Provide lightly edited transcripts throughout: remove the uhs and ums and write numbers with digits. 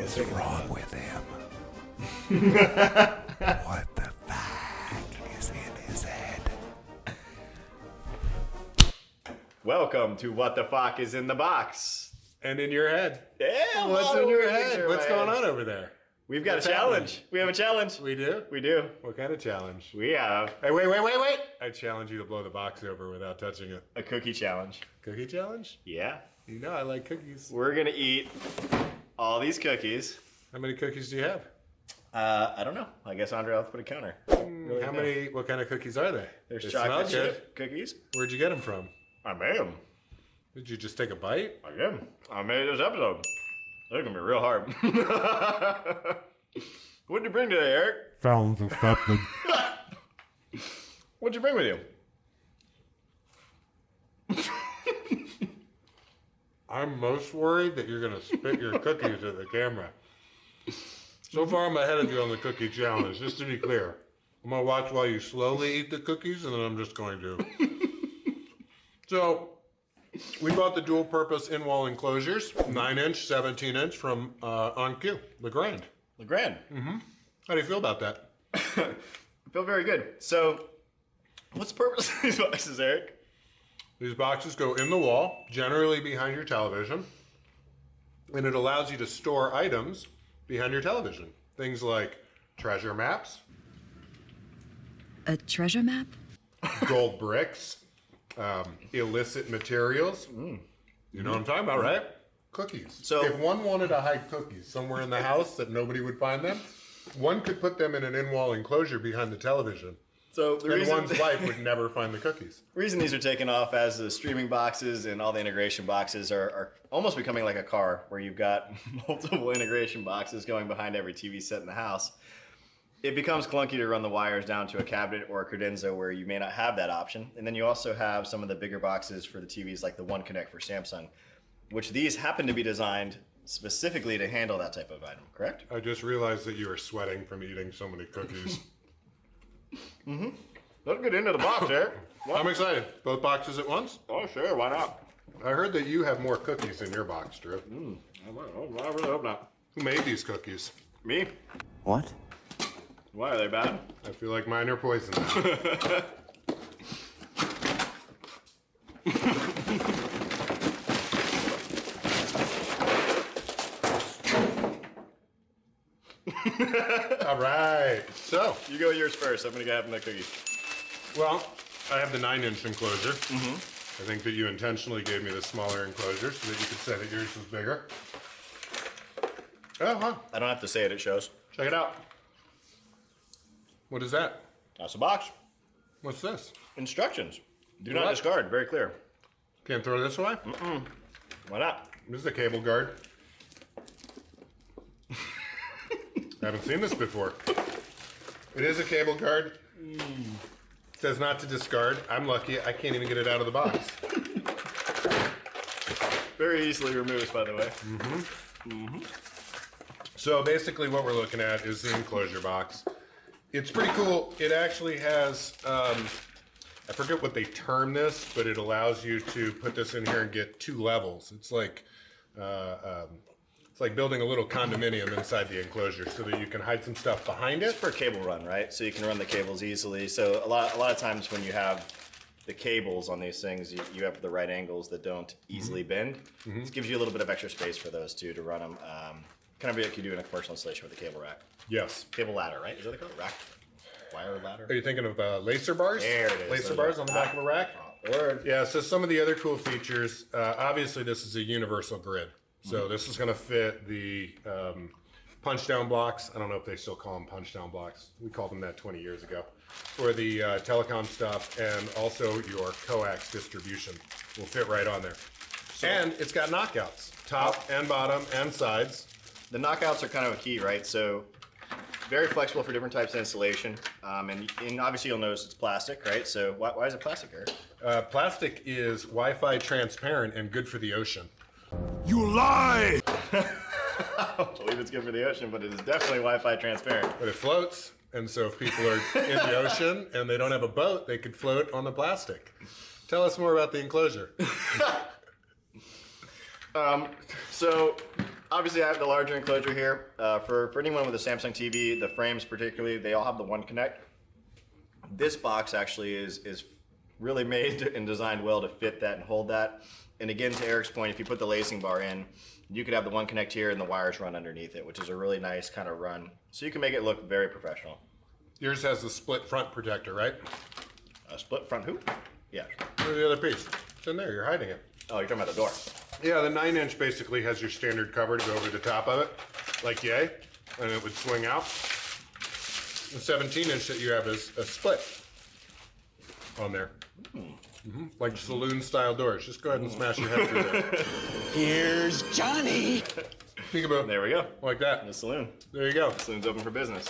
is wrong with him? What the fuck is in his head? Welcome to What the Fuck is in the Box. And in your head. Yeah, What's in your head? What's going on over there? We've got What's a challenge. happening? We have a challenge. We do? We do. What kind of challenge? We have Hey, wait. I challenge you to blow the box over without touching it. a cookie challenge. Cookie challenge? Yeah. You know I like cookies. We're going to eat all these cookies. How many cookies do you have? I don't know. I guess Andre will have to put a counter. What kind of cookies are they? There's They chocolate smell good. chip cookies. Where'd you get them from? I made them. Did you just take a bite? I did. I made this episode. They're going to be real hard. What'd you bring today, Eric? Found something. What'd you bring with you? I'm most worried that you're going to spit your cookies at the camera. So far, I'm ahead of you on the cookie challenge, just to be clear. I'm going to watch while you slowly eat the cookies, and then I'm just going to. So, we bought the dual-purpose in-wall enclosures, 9-inch, 17-inch from On Q, LeGrand. LeGrand. Mm-hmm. How do you feel about that? I feel very good. So, what's the purpose of these boxes, Eric? These boxes go in the wall, generally behind your television, and it allows you to store items behind your television. Things like treasure maps, A treasure map? gold bricks, illicit materials. You know what I'm talking about, right? Cookies. So- if one wanted to hide cookies somewhere in the house that nobody would find them, one could put them in an in-wall enclosure behind the television. So the And reason, one's wife would never find the cookies. reason these are taken off as the streaming boxes and all the integration boxes are almost becoming like a car where you've got multiple integration boxes going behind every TV set in the house. It becomes clunky to run the wires down to a cabinet or a credenza where you may not have that option. And then you also have some of the bigger boxes for the TVs like the One Connect for Samsung, which these happen to be designed specifically to handle that type of item, correct? I just realized that you were sweating from eating so many cookies. Let's get into the box, Eric. I'm excited. Both boxes at once? Oh, sure, why not? I heard that you have more cookies in your box, Drew. I really hope not. Who made these cookies? Me? What? Why, are they bad? I feel like mine are poisoned. All right. So, You go yours first. I'm gonna go have my cookies. well, I have the 9-inch enclosure. I think that you intentionally gave me the smaller enclosure so that you could say that yours was bigger. Oh, huh. I don't have to say it, it shows. Check it out. What is that? That's a box. What's this? Instructions. Do not What? discard. Very clear. Can't throw this away? Why not? This is a cable guard. I haven't seen this before. It is a cable guard. It says not to discard. I'm lucky. I can't even get it out of the box. Very easily removed, by the way. So basically what we're looking at is the enclosure box. It's pretty cool. It actually has, I forget what they term this, but it allows you to put this in here and get 2 levels. It's like building a little condominium inside the enclosure so that you can hide some stuff behind it. It's for cable run, right? So you can run the cables easily. So a lot of times when you have the cables on these things, you have the right angles that don't easily bend. This gives you a little bit of extra space for those too to run them. Kind of like you do in a commercial installation with a cable rack. Yes. Cable ladder, right? Is that what they call it? Rack? Wire ladder? Are you thinking of lacer bars? There it is. Lacer Those bars are- on the back of a rack? Word. Yeah, so some of the other cool features, obviously this is a universal grid. So this is going to fit the punch-down blocks. I don't know if they still call them punch-down blocks. We called them that 20 years ago. For the telecom stuff, and also your coax distribution will fit right on there. And it's got knockouts, top and bottom and sides. The knockouts are kind of a key, right? So very flexible for different types of installation. And obviously you'll notice it's plastic, right? So why is it plastic, Eric? Plastic is Wi-Fi transparent and good for the ocean. You lie! I don't believe it's good for the ocean, but it is definitely Wi-Fi transparent. But it floats, and so if people are in the ocean and they don't have a boat, they could float on the plastic. Tell us more about the enclosure. So obviously I have the larger enclosure here. For anyone with a Samsung TV, the frames particularly, they all have the One Connect. This box actually is really made and designed well to fit that and hold that. And again, to Eric's point, if you put the lacing bar in, you could have the One Connect here and the wires run underneath it, which is a really nice kind of run. So you can make it look very professional. Yours has the split front protector, right? A split front hoop? Yeah. Where's the other piece? It's in there. You're hiding it. Oh, you're talking about the door. Yeah, the 9-inch basically has your standard cover to go over the top of it, like yay, and it would swing out. The 17-inch that you have is a split on there. Like saloon-style doors. Just go ahead and smash your head through there. Here's Johnny. Peekaboo. There we go. Like that. In the saloon. There you go. The saloon's open for business.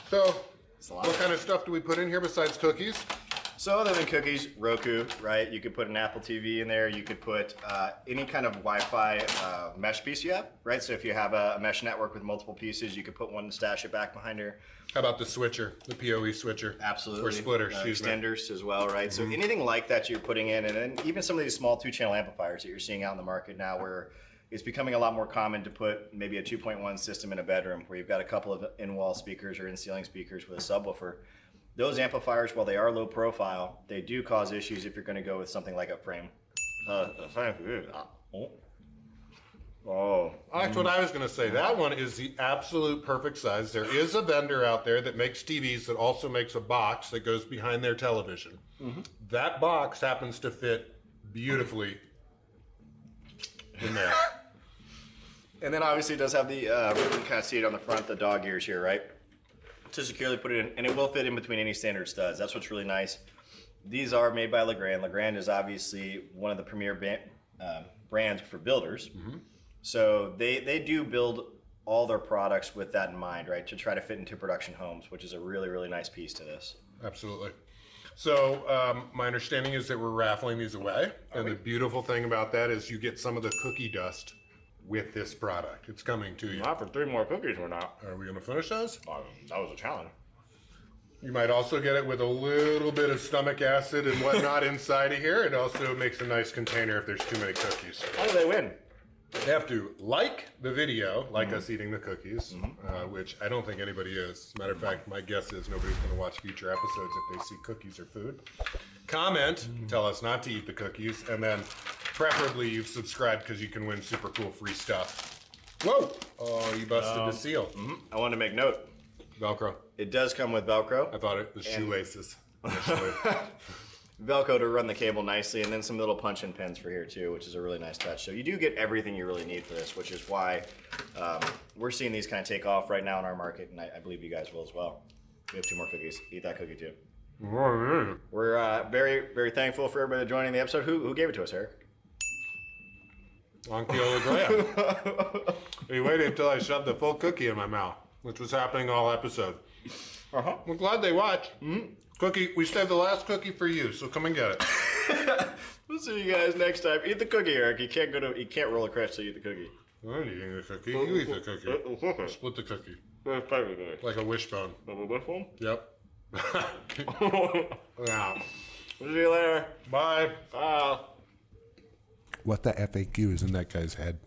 So, It's a lot. what kind of stuff do we put in here besides cookies? So other than cookies, Roku, right? You could put an Apple TV in there. You could put any kind of Wi-Fi mesh piece you have, right? So if you have a mesh network with multiple pieces, you could put one and stash it back behind here. How about the switcher, the PoE switcher? Absolutely. Or splitter, excuse me. Extenders as well, right? So anything like that you're putting in, and then even some of these small 2-channel amplifiers that you're seeing out in the market now, where it's becoming a lot more common to put maybe a 2.1 system in a bedroom where you've got a couple of in-wall speakers or in-ceiling speakers with a subwoofer. Those amplifiers, while they are low profile, they do cause issues if you're going to go with something like a frame. Oh. That's what I was going to say. That one is the absolute perfect size. There is a vendor out there that makes TVs that also makes a box that goes behind their television. That box happens to fit beautifully in there. And then obviously it does have the, you can kind of see it on the front, the dog ears here, right? To securely put it in, and it will fit in between any standard studs. That's what's really nice. These are made by Legrand. Legrand is obviously one of the premier brands for builders. So they do build all their products with that in mind, right? To try to fit into production homes, which is a really, really nice piece to this. Absolutely. So my understanding is that we're raffling these away. And the beautiful thing about that is you get some of the cookie dust with this product. It's coming to you. Not for 3 more cookies, we're not. Are we going to finish those? That was a challenge. You might also get it with a little bit of stomach acid and whatnot inside of here. It also makes a nice container if there's too many cookies. How do they win? They have to like the video, like us eating the cookies, which I don't think anybody is. As a matter of fact, my guess is nobody's going to watch future episodes if they see cookies or food. Comment, tell us not to eat the cookies, and then preferably you've subscribed because you can win super cool free stuff. Whoa! Oh, you busted the seal. I wanted to make note. Velcro. It does come with Velcro. I thought it was shoelaces. Velcro to run the cable nicely, and then some little punch-in pins for here too, which is a really nice touch. So you do get everything you really need for this, which is why we're seeing these kind of take off right now in our market, and I believe you guys will as well. We have 2 more cookies. Eat that cookie too. We're very, very thankful for everybody joining the episode. Who gave it to us, Eric? Anchio LeGrand. He waited until I shoved the full cookie in my mouth, which was happening all episode. I'm glad they watched. Cookie, we saved the last cookie for you, so come and get it. We'll see you guys next time. Eat the cookie, Eric. You can't roll a crest till you eat the cookie. I'm eating the cookie. You eat the cookie. Split the cookie. Like a wishbone. Yep. Yeah. We'll see you later. Bye. What the FAQ is in that guy's head?